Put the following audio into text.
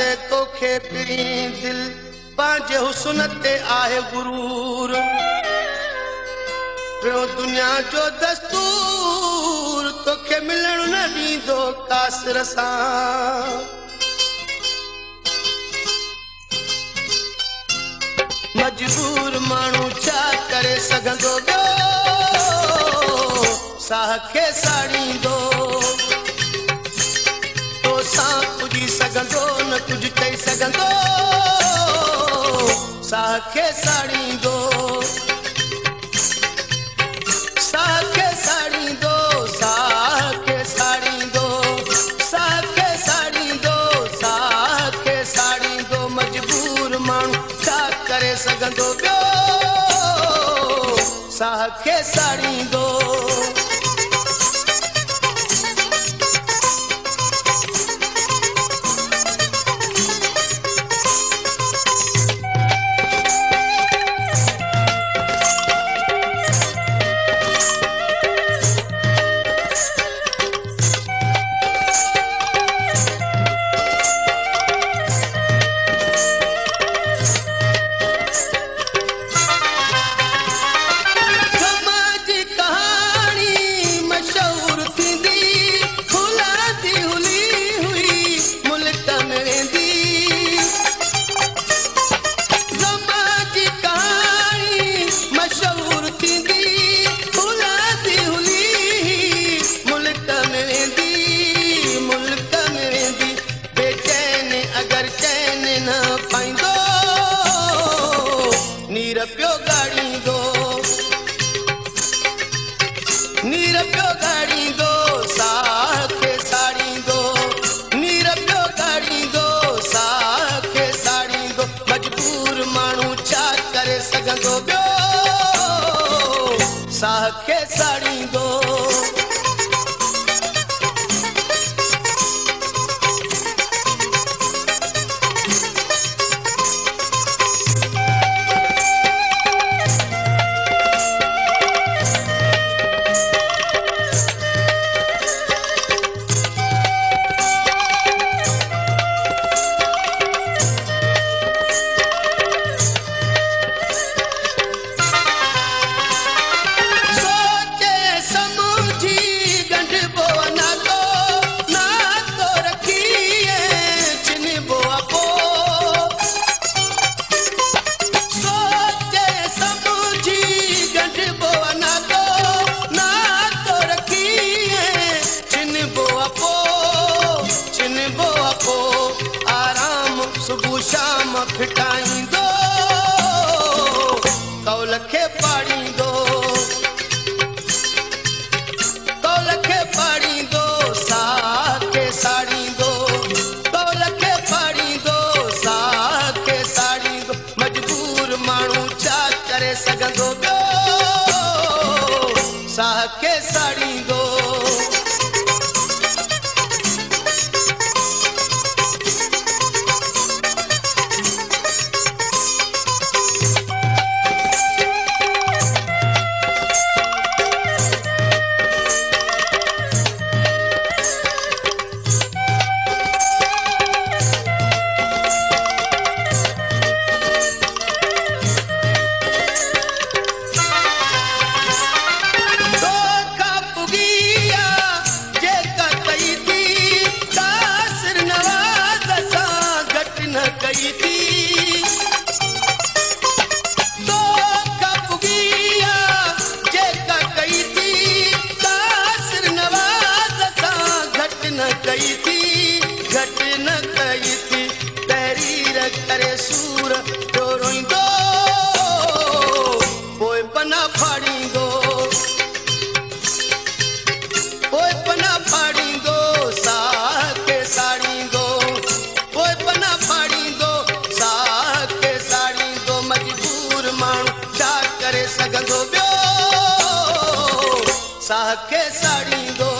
से तोखे पिरी दिल पांजे हुस्न ते आहे गुरूर पियो दुनिया जो दस्तूर तोखे मिलण न ॾींदो कासिर सां मजबूर माण्हू छा करे सघंदो ॿियो साह खे साड़ींदो तो सां पुॼी सघंदो न कुझु चई सघंदो साह खे साड़ींदो साह खे साड़ींदो साह खे साड़ींदो साह खे साड़ींदो साह खे साड़ींदो मजबूर माण्हू छा करे सघंदो ॿियो साह खे साड़ींदो नीर पियो गाड़ींदो नीर पियो गाड़ींदो साह खे साड़ींदो नीर पियो गाड़ींदो साह खे साड़ींदो मजबूर माण्हू छा करे सघंदो ॿियो साह खे साड़ींदो सुबुह शाम फिटाईंदो कौल खे पाड़ींदो कौल खे पाड़ींदो साह खे साड़ींदो कौल खे पाड़ींदो साह खे साड़ींदो मजबूर माण्हू छा करे सघंदो ॿियो साह खे साड़ींदो घट न कई थी तहरीर करे सूर जो रोईंदो पोइ पना फाड़ींदो पोइ पना फाड़ींदो साह खे साड़ींदो पोइ पना फाड़ींदो साह खे साड़ींदो मजबूर माण्हू छा करे सघंदो ॿियो साह खे साड़ींदो